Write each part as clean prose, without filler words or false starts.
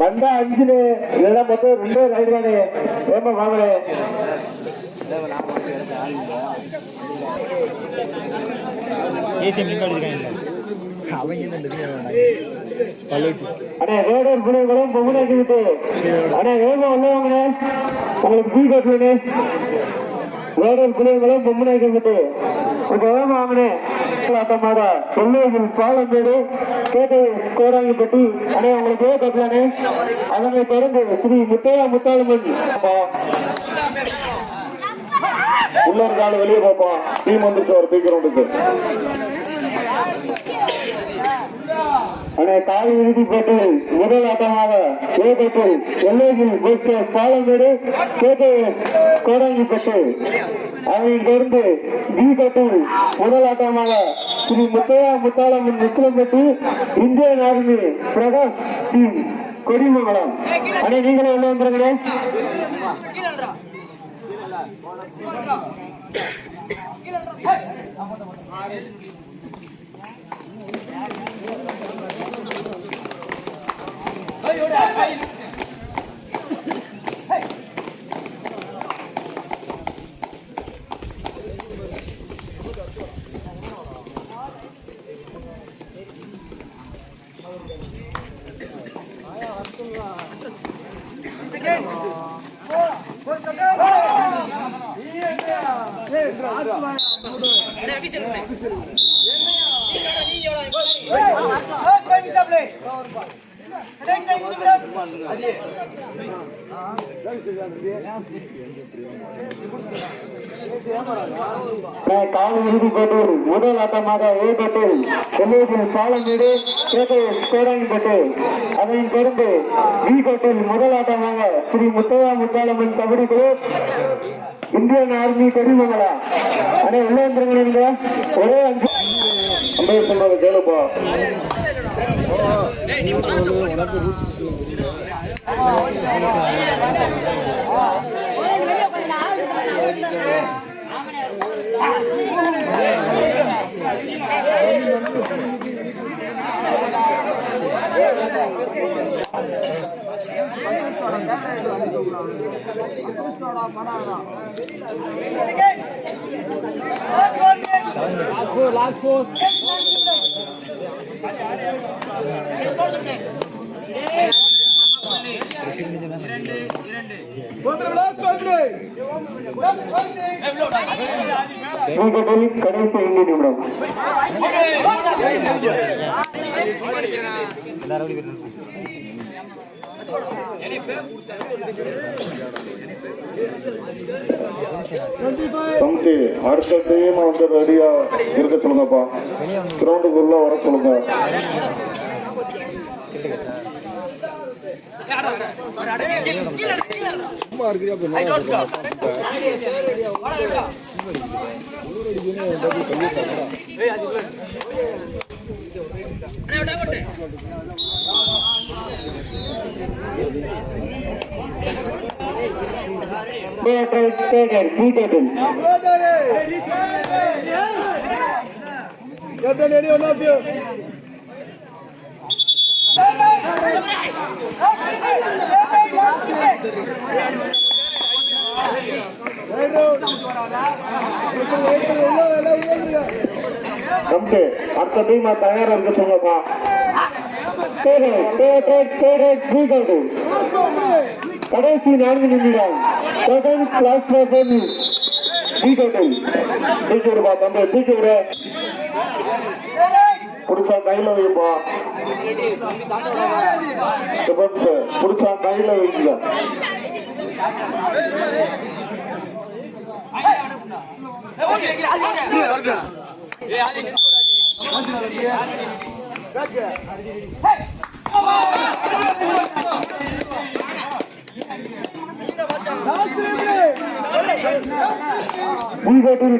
வந்தா 5 இதெல்லாம் மொத்தம் 2 ரைடு தானே. ஏமா வாங்கலே அண்ணே ரோடர் புலிகளும் பொம்முனாக்கி விட்டு அண்ணே வேகமா உள்ளவங்கண்ணே உங்களுக்கு டீ கட்டலண்ணே. ரோடர் புலிகளும் பொம்முனாக்கி விட்டு கொஞ்சம் வேகமா வாங்கினே. பாலமேடு கேட்டு கோடாங்கிப்பட்டி அண்ணே உங்களுக்கு ஏன் கட்டலானே. அதனை தொடர்ந்து ஸ்ரீ முத்தையா முத்தாளம்மன் உள்ளூர் கால வெளியே பார்ப்போம். டீம் வந்துருச்சு ஒரு பீக்கிரவுண்டுக்கு. அண்ணே காலை இறுதி போட்டு முதல் ஆட்டமாக ஏகத்தில் எல்லையில் பாலமேடு கேட்டு கோடாங்கிப்பட்டு அதை தொடர்ந்து பி கட்டில் முதல் ஆட்டமாக Shri Muthaiya Muthalamman Muslampatti Indian army Prakash team Kodimangalam. அண்ணே நீங்களும் என்ன வந்துருங்களே. காலை இறுதி போட்டியில் முதல் ஆட்டமாக ஏகத்தில் எல்லையில் பாலமேடு கேட்டு கோடாங்கிப்பட்டு அதை தொடர்ந்து பி கட்டில் முதல் ஆட்டமாக ஸ்ரீ முத்தையா முத்தாளம்மன் கபடி குழு இந்தியன் ஆர்மி கொடிமங்களா. அண்ணே உள்ள வந்துருங்க. ஒரே 5 சொல்றது கேளுப்பா. Last four. கடைசி 5 நிமிடம். அடுத்த டீம் வந்து ரெடியா இருக்க சொல்லுங்கப்பா. கிரவுண்டுக்குள்ள வர சொல்லுங்க. அடுத்த டீம் தயாரா இருக்க சொல்லுங்கப்பா. கடைசி 4 நிமிடம். புடிச்சா கையில வைப்பா. புடிச்சா கையில வைங்க.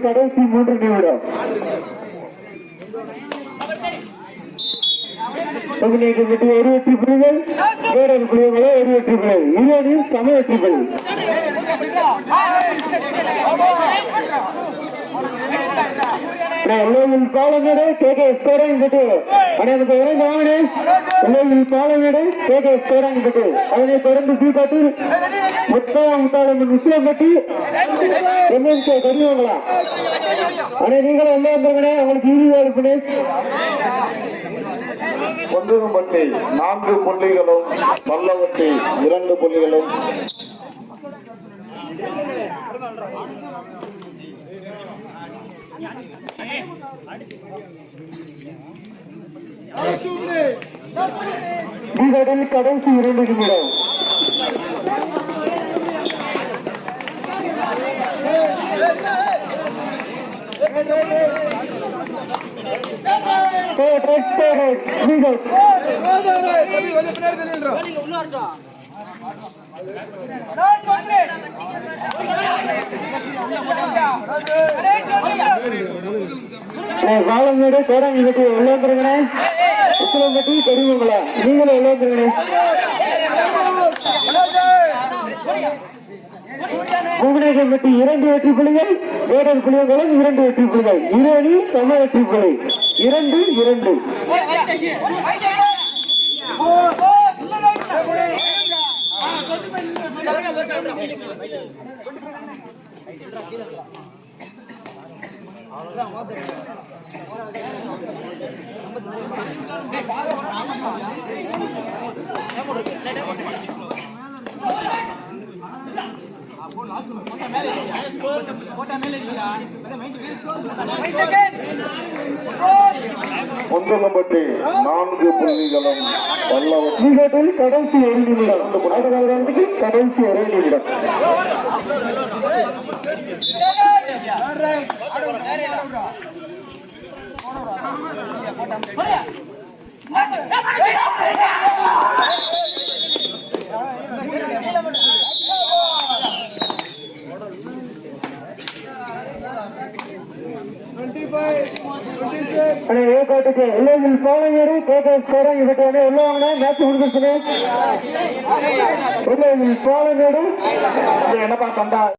கடைசி 3 நிமிடம். விட்டு ஒரு வெற்றி புலிகள், வேறொரு புலிகளோ ஒரு வெற்றி புலிகள், இருவரையும் சம வெற்றி புலிகள். எல்லையில் பாலமேடு கேகே ஸ்கோராங்கிட்டு அனைவருக்கு இறந்து வாங்கினே எல்லையில் பாலமேடு கேகே ஸ்கோராங்கிட்டு அதனை தொடர்ந்து பி பாட்டில் முத்தாளம் முஸ்லிம்பட்டி எம்என்கே கடிவாங்களா அனை நீங்களும் என்ன வந்தாங்கண்ணே அவங்களுக்கு இறுதி அனுப்புனே பொன்னுரும்பட்டி 4 புள்ளிகளும் பல்லவட்டி 2 புள்ளிகளும் கடைசி 2 நிமிடம் வாழமேடு கோடாங்கி உள்ளே உத்திரம்பட்டி தெரியுங்களா நீங்களும் உள்ளே பூவனேஸ்வரம்பட்டி 2 வெற்றி புள்ளிகள் வேடர் புள்ளிகளும் 2 வெற்றி புள்ளிகள் இரணி சம வெற்றி புள்ளி 2-2 பொன்னுரும்பட்டி 4 புள்ளிகளும் பல்லவட்டி கடைசி 1 நிமிடம் கடைசி 1 நிமிடம் எல்லையில் பாலமேடு கேகே ஸ்கோராங் இவற்றை உள்ளவங்க மேட்ச் முடிஞ்சிருச்சுன்னு எல்லையில் பாலமேடு என்னப்பா கண்டா